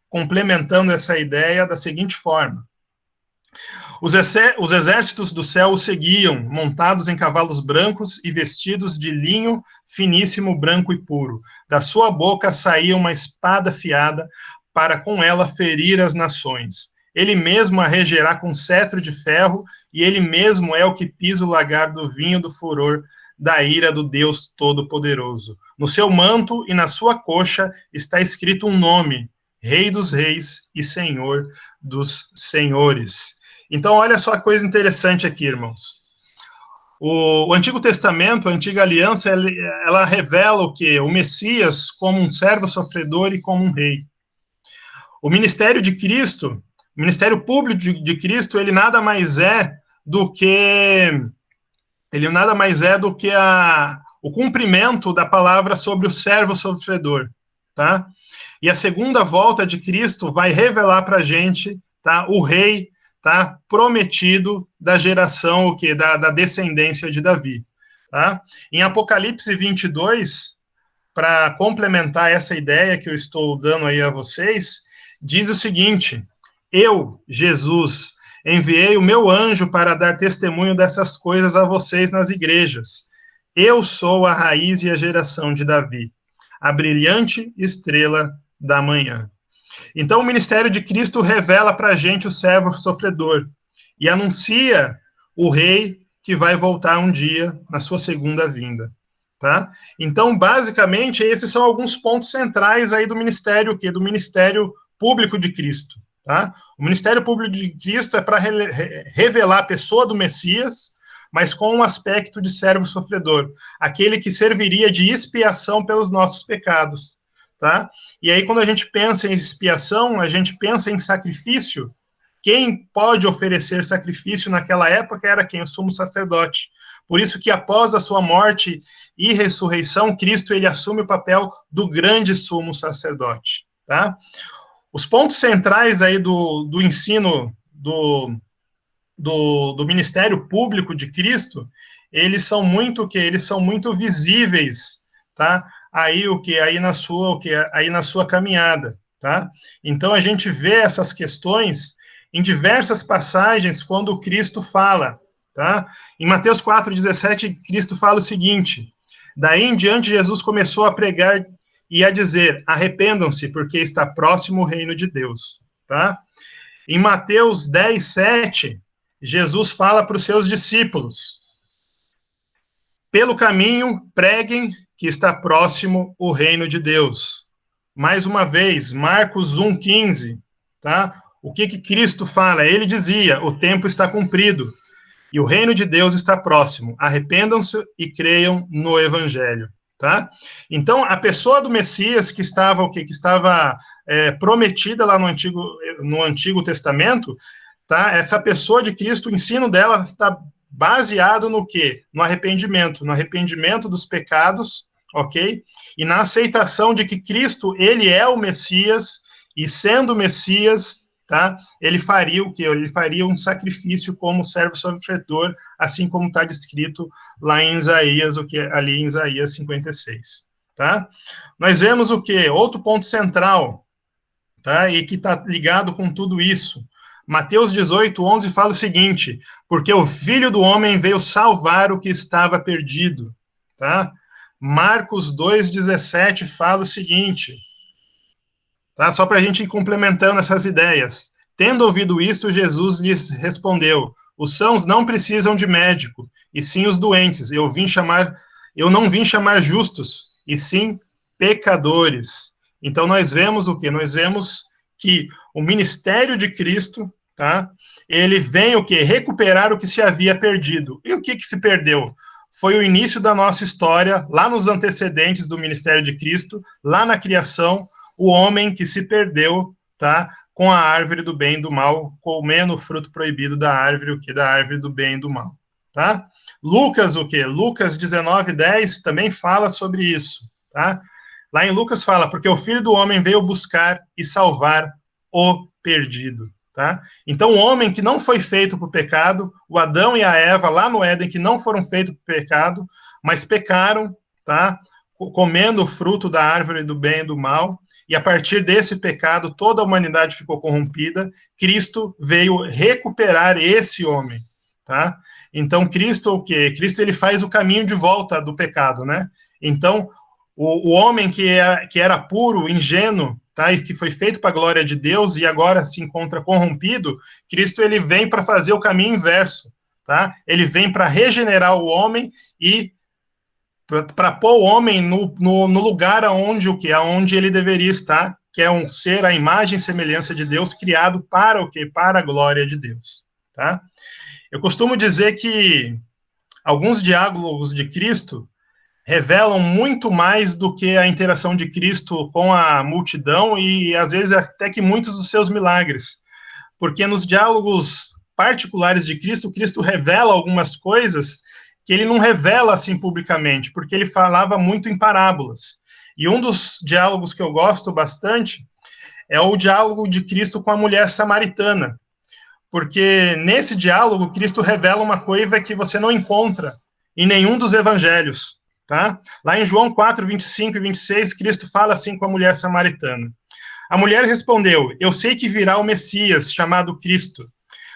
complementando essa ideia da seguinte forma: os exércitos do céu o seguiam, montados em cavalos brancos e vestidos de linho finíssimo, branco e puro. Da sua boca saía uma espada afiada, para com ela ferir as nações. Ele mesmo a regerá com cetro de ferro, e ele mesmo é o que pisa o lagar do vinho do furor da ira do Deus Todo-Poderoso. No seu manto e na sua coxa está escrito um nome: Rei dos Reis e Senhor dos Senhores. Então, olha só que coisa interessante aqui, irmãos. O Antigo Testamento, a Antiga Aliança, ela revela o quê? O Messias como um servo sofredor e como um rei. O ministério de Cristo, o ministério público de Cristo, ele nada mais é do que o cumprimento da palavra sobre o servo sofredor, tá? E a segunda volta de Cristo vai revelar para a gente, tá, o rei, tá, prometido da geração, o quê? Da descendência de Davi, tá? Em Apocalipse 22, para complementar essa ideia que eu estou dando aí a vocês, diz o seguinte: eu, Jesus, enviei o meu anjo para dar testemunho dessas coisas a vocês nas igrejas. Eu sou a raiz e a geração de Davi, a brilhante estrela da manhã. Então, o ministério de Cristo revela para a gente o servo sofredor e anuncia o rei que vai voltar um dia na sua segunda vinda, tá? Então, basicamente, esses são alguns pontos centrais aí do ministério, do ministério público de Cristo, tá? O ministério público de Cristo é para revelar a pessoa do Messias, mas com um aspecto de servo sofredor, aquele que serviria de expiação pelos nossos pecados, tá? E aí, quando a gente pensa em expiação, a gente pensa em sacrifício. Quem pode oferecer sacrifício naquela época era quem? O sumo sacerdote. Por isso que após a sua morte e ressurreição, Cristo ele assume o papel do grande sumo sacerdote, tá? Os pontos centrais aí do ensino do ministério público de Cristo, eles são muito visíveis, tá? Aí na sua caminhada, tá? Então a gente vê essas questões em diversas passagens quando Cristo fala, tá? Em Mateus 4:17, Cristo fala o seguinte: daí em diante Jesus começou a pregar e a dizer: arrependam-se, porque está próximo o reino de Deus, tá? Em Mateus 10:7, Jesus fala para os seus discípulos: pelo caminho preguem que está próximo o reino de Deus. Mais uma vez, Marcos 1:15, tá? O que Cristo fala? Ele dizia: o tempo está cumprido e o reino de Deus está próximo. Arrependam-se e creiam no evangelho, tá? Então, a pessoa do Messias que estava prometida lá no Antigo Testamento, tá? Essa pessoa de Cristo, o ensino dela está baseado no quê? No arrependimento dos pecados, ok? E na aceitação de que Cristo, ele é o Messias, e sendo o Messias, tá? Ele faria o quê? Ele faria um sacrifício como servo sofredor, assim como está descrito lá em Isaías, ali em Isaías 56, tá? Nós vemos o quê? Outro ponto central, tá? E que está ligado com tudo isso. Mateus 18:11 fala o seguinte: porque o Filho do Homem veio salvar o que estava perdido, tá? Marcos 2:17 fala o seguinte, tá? Só para a gente ir complementando essas ideias. Tendo ouvido isto, Jesus lhes respondeu: os sãos não precisam de médico, e sim os doentes. Eu não vim chamar justos, e sim pecadores. Então nós vemos o quê? Nós vemos que o ministério de Cristo, tá? Ele vem o quê? Recuperar o que se havia perdido. E o que se perdeu? Foi o início da nossa história, lá nos antecedentes do ministério de Cristo, lá na criação, o homem que se perdeu, tá? Com a árvore do bem e do mal, comendo o fruto proibido da árvore, o que? Da árvore do bem e do mal, tá? Lucas, o que? Lucas 19:10 também fala sobre isso, tá? Lá em Lucas fala, porque o Filho do Homem veio buscar e salvar o perdido, tá? Então, o homem que não foi feito por pecado, o Adão e a Eva lá no Éden, que não foram feitos por pecado, mas pecaram, tá? Comendo o fruto da árvore do bem e do mal, e a partir desse pecado, toda a humanidade ficou corrompida. Cristo veio recuperar esse homem, tá? Então, Cristo, o quê? Cristo, ele faz o caminho de volta do pecado, né? Então, o homem que era puro, ingênuo, tá? E que foi feito para a glória de Deus e agora se encontra corrompido, Cristo, ele vem para fazer o caminho inverso, tá? Ele vem para regenerar o homem e para pôr o homem no lugar aonde o que aonde ele deveria estar, que é um ser à imagem e semelhança de Deus, criado para o quê? Para a glória de Deus, tá? Eu costumo dizer que alguns diálogos de Cristo revelam muito mais do que a interação de Cristo com a multidão e às vezes até que muitos dos seus milagres, porque nos diálogos particulares de Cristo, Cristo revela algumas coisas que ele não revela assim publicamente, porque ele falava muito em parábolas. E um dos diálogos que eu gosto bastante é o diálogo de Cristo com a mulher samaritana, porque nesse diálogo Cristo revela uma coisa que você não encontra em nenhum dos evangelhos, tá? Lá em João 4:25 e 26, Cristo fala assim com a mulher samaritana. A mulher respondeu: eu sei que virá o Messias, chamado Cristo.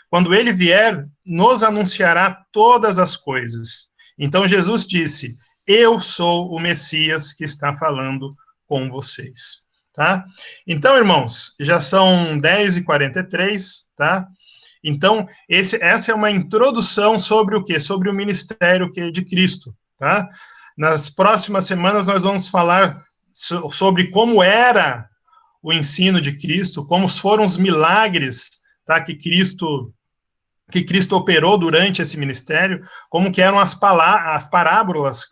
Quando ele vier, nos anunciará todas as coisas. Então Jesus disse: eu sou o Messias que está falando com vocês. Tá? Então, irmãos, já são 10h43, tá? Então, essa é uma introdução sobre o quê? Sobre o ministério de Cristo, tá? Nas próximas semanas nós vamos falar sobre como era o ensino de Cristo, como foram os milagres, tá? Que Cristo operou durante esse ministério, como que eram as parábolas,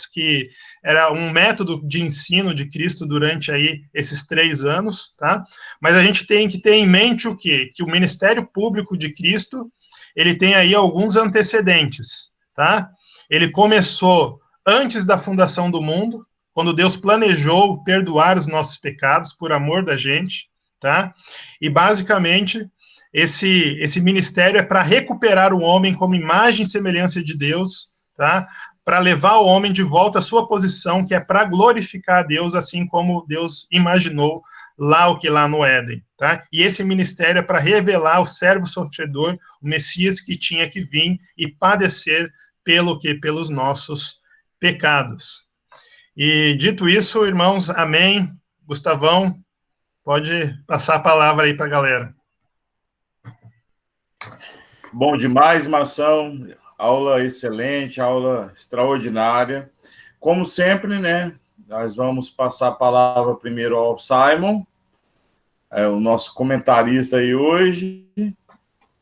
que era um método de ensino de Cristo durante aí esses 3 anos, tá? Mas a gente tem que ter em mente o quê? Que o ministério público de Cristo, ele tem aí alguns antecedentes, tá? Ele começou antes da fundação do mundo, quando Deus planejou perdoar os nossos pecados por amor da gente, tá? E basicamente esse ministério é para recuperar o homem como imagem e semelhança de Deus, tá? Para levar o homem de volta à sua posição, que é para glorificar a Deus, assim como Deus imaginou lá no Éden, tá? E esse ministério é para revelar o servo sofredor, o Messias que tinha que vir e padecer pelos nossos pecados. E dito isso, irmãos, amém. Gustavão, pode passar a palavra aí para a galera. Bom demais, Mação. Aula excelente, aula extraordinária. Como sempre, né? Nós vamos passar a palavra primeiro ao Simon, o nosso comentarista aí hoje.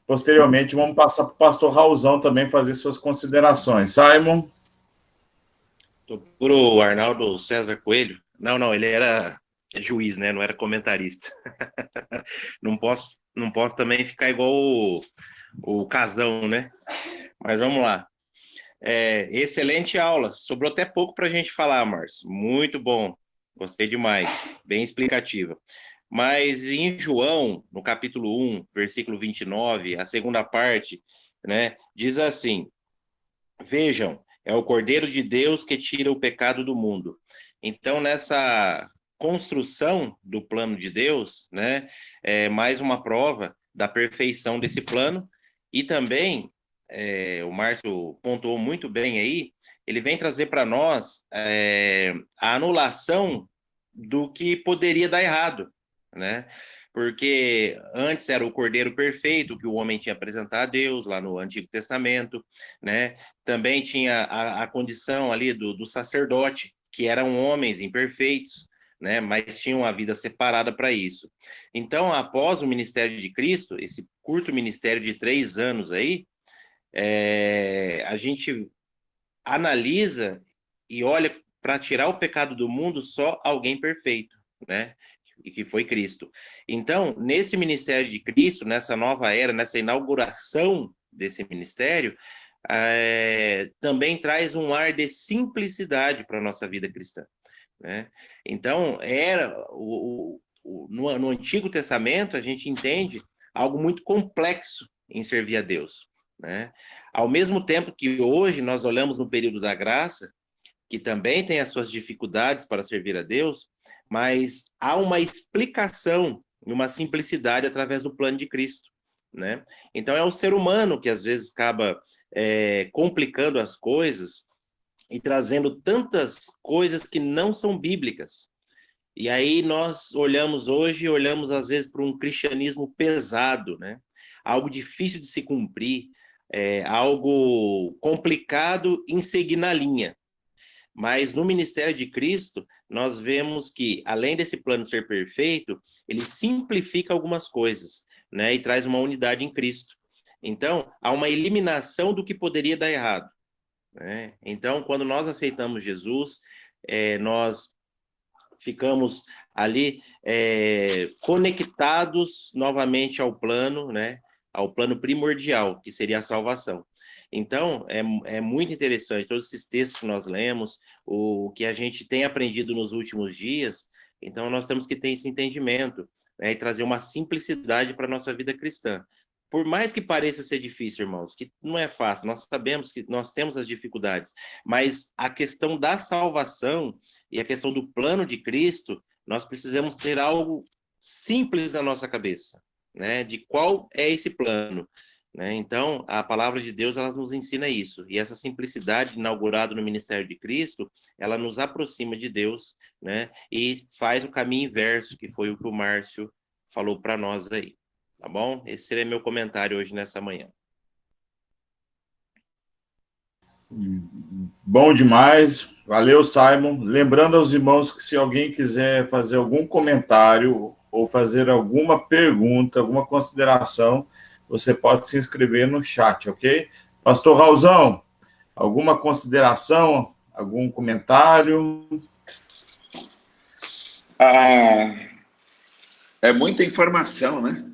Posteriormente, vamos passar para o pastor Raulzão também fazer suas considerações. Simon. Tô puro Arnaldo César Coelho. Não, ele era juiz, né? Não era comentarista. Não posso também ficar igual o casão, né? Mas vamos lá. Excelente aula. Sobrou até pouco para a gente falar, Márcio. Muito bom. Gostei demais. Bem explicativa. Mas em João, no capítulo 1, versículo 29, a segunda parte, né, diz assim: Vejam, é o Cordeiro de Deus que tira o pecado do mundo. Então, nessa construção do plano de Deus, né, é mais uma prova da perfeição desse plano. E também, o Márcio pontuou muito bem aí, ele vem trazer para nós a anulação do que poderia dar errado, né? Porque antes era o Cordeiro perfeito que o homem tinha apresentado a Deus lá no Antigo Testamento, né? Também tinha a condição ali do sacerdote, que eram homens imperfeitos, né? Mas tinham a vida separada para isso. Então, após o ministério de Cristo, esse curto ministério de 3 anos aí, a gente analisa e olha para tirar o pecado do mundo só alguém perfeito, né? E que foi Cristo. Então, nesse ministério de Cristo, nessa nova era, nessa inauguração desse ministério, também traz um ar de simplicidade para a nossa vida cristã, né? Então, no Antigo Testamento, a gente entende algo muito complexo em servir a Deus, né? Ao mesmo tempo que hoje nós olhamos no período da graça, que também tem as suas dificuldades para servir a Deus, mas há uma explicação, uma simplicidade através do plano de Cristo, né? Então é o ser humano que às vezes acaba complicando as coisas e trazendo tantas coisas que não são bíblicas. E aí nós olhamos às vezes para um cristianismo pesado, né? Algo difícil de se cumprir, algo complicado em seguir na linha. Mas no ministério de Cristo, nós vemos que, além desse plano ser perfeito, ele simplifica algumas coisas, né? E traz uma unidade em Cristo. Então, há uma eliminação do que poderia dar errado, né? Então, quando nós aceitamos Jesus, nós ficamos ali conectados novamente ao plano, né? Ao plano primordial, que seria a salvação. Então, é muito interessante todos esses textos que nós lemos, o que a gente tem aprendido nos últimos dias. Então, nós temos que ter esse entendimento, né, e trazer uma simplicidade para a nossa vida cristã. Por mais que pareça ser difícil, irmãos, que não é fácil, nós sabemos que nós temos as dificuldades, mas a questão da salvação e a questão do plano de Cristo, nós precisamos ter algo simples na nossa cabeça, né, de qual é esse plano, né? Então, a palavra de Deus, ela nos ensina isso, e essa simplicidade inaugurada no ministério de Cristo, ela nos aproxima de Deus, né, e faz o caminho inverso, que foi o que o Márcio falou para nós aí, tá bom? Esse seria meu comentário hoje nessa manhã. Bom demais, valeu, Simon. Lembrando aos irmãos que se alguém quiser fazer algum comentário ou fazer alguma pergunta, alguma consideração, você pode se inscrever no chat, ok? Pastor Raulzão, alguma consideração, algum comentário? É muita informação, né?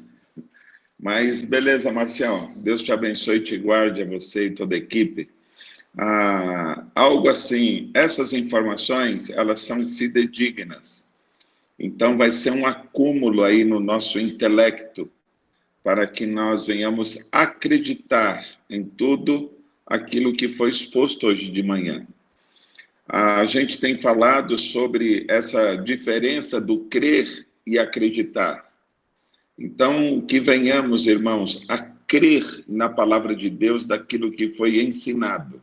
Mas beleza, Marcião. Deus te abençoe e te guarde, a você e toda a equipe. Algo assim, essas informações, elas são fidedignas. Então, vai ser um acúmulo aí no nosso intelecto, para que nós venhamos acreditar em tudo aquilo que foi exposto hoje de manhã. A gente tem falado sobre essa diferença do crer e acreditar. Então, que venhamos, irmãos, a crer na palavra de Deus, daquilo que foi ensinado.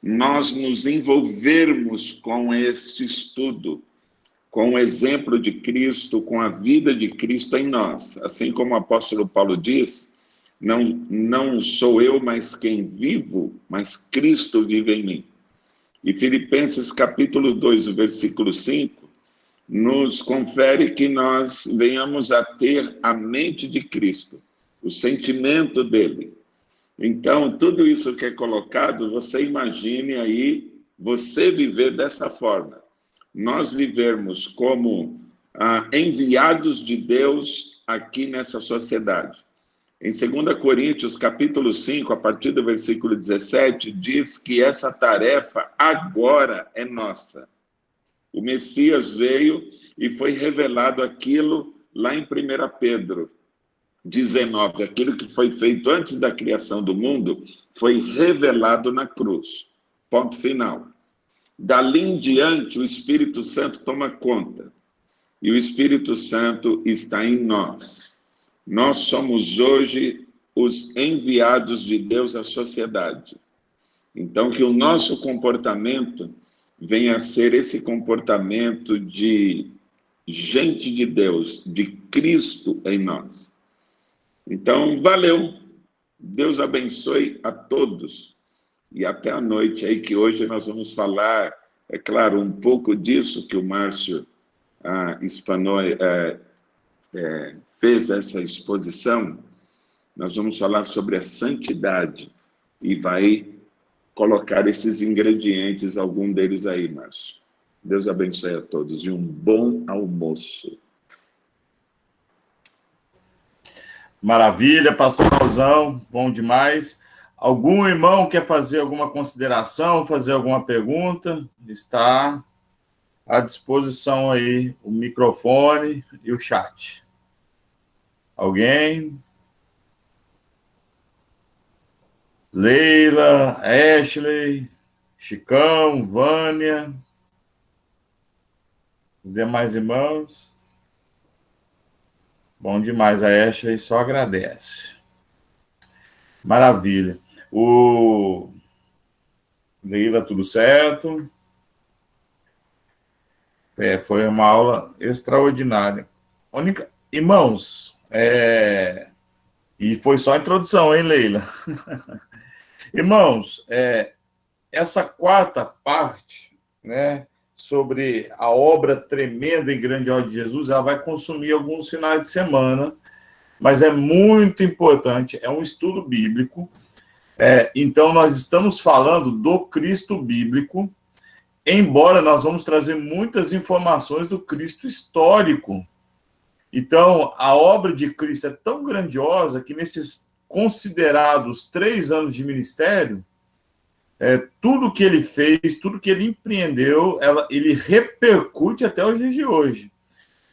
Nós nos envolvermos com este estudo, com o exemplo de Cristo, com a vida de Cristo em nós. Assim como o apóstolo Paulo diz, não sou eu, mas quem vivo, mas Cristo vive em mim. E Filipenses capítulo 2, versículo 5, nos confere que nós venhamos a ter a mente de Cristo, o sentimento dele. Então, tudo isso que é colocado, você imagine aí, você viver dessa forma. Nós vivermos como enviados de Deus aqui nessa sociedade. Em 2 Coríntios, capítulo 5, a partir do versículo 17, diz que essa tarefa agora é nossa. O Messias veio e foi revelado aquilo lá em 1 Pedro 19. Aquilo que foi feito antes da criação do mundo foi revelado na cruz. Ponto final. Dali em diante, o Espírito Santo toma conta. E o Espírito Santo está em nós. Nós somos hoje os enviados de Deus à sociedade. Então, que o nosso comportamento venha a ser esse comportamento de gente de Deus, de Cristo em nós. Então, valeu. Deus abençoe a todos. E até a noite aí, que hoje nós vamos falar, é claro, um pouco disso que o Márcio explanou, fez essa exposição. Nós vamos falar sobre a santidade e vai colocar esses ingredientes, algum deles aí, Márcio. Deus abençoe a todos e um bom almoço. Maravilha, pastor Raulzão, bom demais. Algum irmão quer fazer alguma consideração, fazer alguma pergunta? Está à disposição aí o microfone e o chat. Alguém? Leila, Ashley, Chicão, Vânia, os demais irmãos. Bom demais, a Ashley só agradece. Maravilha. Leila, tudo certo? Foi uma aula extraordinária. Irmãos, e foi só a introdução, hein, Leila? Irmãos, essa quarta parte, né, sobre a obra tremenda e grandiosa de Jesus, ela vai consumir alguns finais de semana, mas é muito importante, é um estudo bíblico. Então, nós estamos falando do Cristo bíblico, embora nós vamos trazer muitas informações do Cristo histórico. Então, a obra de Cristo é tão grandiosa que nesses considerados 3 anos de ministério, tudo que ele fez, tudo que ele empreendeu, ele repercute até os dias de hoje.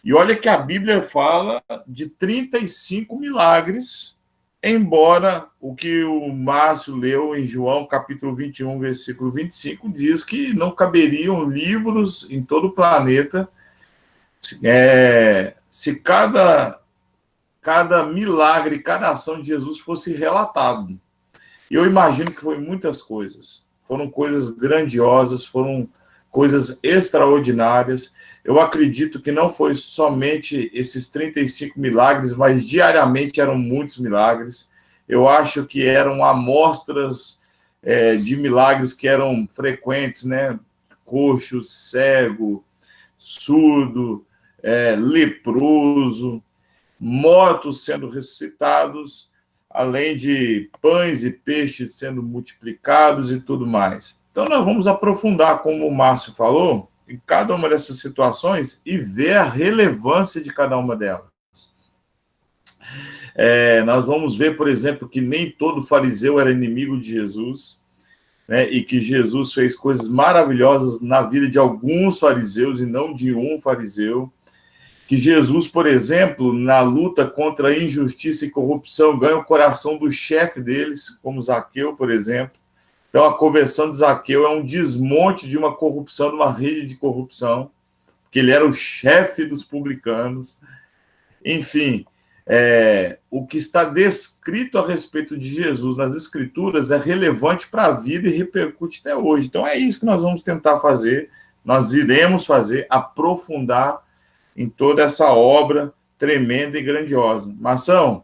E olha que a Bíblia fala de 35 milagres, embora o que o Márcio leu em João, capítulo 21, versículo 25, diz que não caberiam livros em todo o planeta se cada milagre, cada ação de Jesus fosse relatado. E eu imagino que foi muitas coisas. Foram coisas grandiosas, foram coisas extraordinárias. Eu acredito que não foi somente esses 35 milagres, mas diariamente eram muitos milagres. Eu acho que eram amostras de milagres que eram frequentes, né? Coxo, cego, surdo, leproso, mortos sendo ressuscitados, além de pães e peixes sendo multiplicados e tudo mais. Então, nós vamos aprofundar, como o Márcio falou, em cada uma dessas situações e ver a relevância de cada uma delas. Nós vamos ver, por exemplo, que nem todo fariseu era inimigo de Jesus, né, e que Jesus fez coisas maravilhosas na vida de alguns fariseus e não de um fariseu. Que Jesus, por exemplo, na luta contra a injustiça e corrupção, ganha o coração do chefe deles, como Zaqueu, por exemplo. Então, a conversão de Zaqueu é um desmonte de uma corrupção, de uma rede de corrupção, porque ele era o chefe dos publicanos. Enfim, o que está descrito a respeito de Jesus nas Escrituras é relevante para a vida e repercute até hoje. Então, é isso que nós vamos tentar fazer. Nós iremos fazer, aprofundar em toda essa obra tremenda e grandiosa. Marção,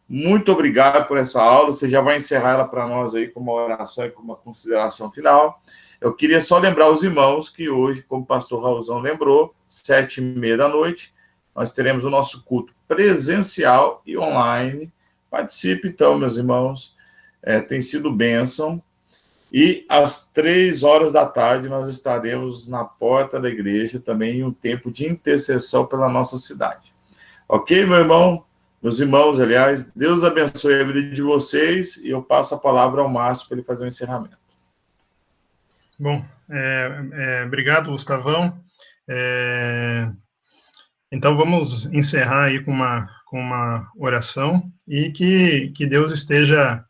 muito obrigado por essa aula. Você já vai encerrar ela para nós aí com uma oração e com uma consideração final. Eu queria só lembrar os irmãos que hoje, como o pastor Raulzão lembrou, 19h30, nós teremos o nosso culto presencial e online. Participe, então, meus irmãos. Tem sido bênção. E às 15h nós estaremos na porta da igreja, também em um tempo de intercessão pela nossa cidade. Ok, meu irmão? Meus irmãos, aliás, Deus abençoe a vida de vocês e eu passo a palavra ao Márcio para ele fazer o encerramento. Bom, obrigado, Gustavão. Então, vamos encerrar aí com uma oração e que Deus esteja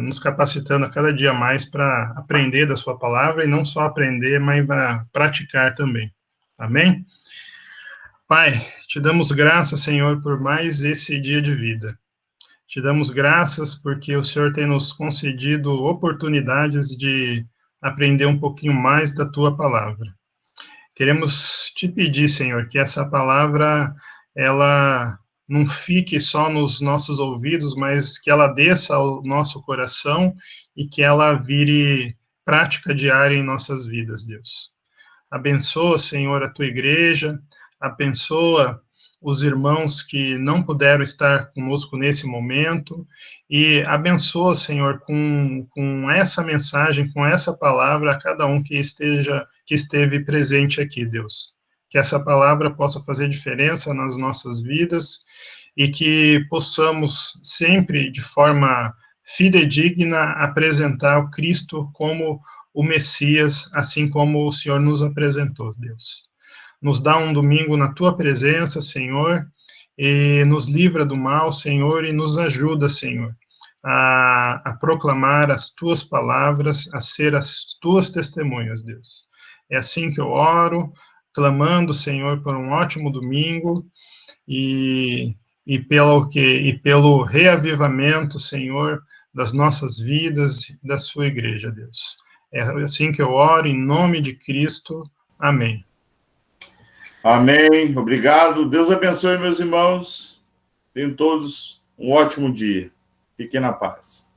nos capacitando a cada dia mais para aprender da sua palavra, e não só aprender, mas praticar também. Amém? Pai, te damos graças, Senhor, por mais esse dia de vida. Te damos graças porque o Senhor tem nos concedido oportunidades de aprender um pouquinho mais da tua palavra. Queremos te pedir, Senhor, que essa palavra, ela não fique só nos nossos ouvidos, mas que ela desça ao nosso coração e que ela vire prática diária em nossas vidas, Deus. Abençoa, Senhor, a tua igreja, abençoa os irmãos que não puderam estar conosco nesse momento, e abençoa, Senhor, com essa mensagem, com essa palavra, a cada um que esteve presente aqui, Deus. Que essa palavra possa fazer diferença nas nossas vidas e que possamos sempre, de forma fidedigna, apresentar o Cristo como o Messias, assim como o Senhor nos apresentou, Deus. Nos dá um domingo na tua presença, Senhor, e nos livra do mal, Senhor, e nos ajuda, Senhor, a proclamar as tuas palavras, a ser as tuas testemunhas, Deus. É assim que eu oro, clamando, Senhor, por um ótimo domingo e pelo reavivamento, Senhor, das nossas vidas e da sua igreja, Deus. É assim que eu oro, em nome de Cristo. Amém. Amém. Obrigado. Deus abençoe, meus irmãos. Tenham todos um ótimo dia. Fiquem na paz.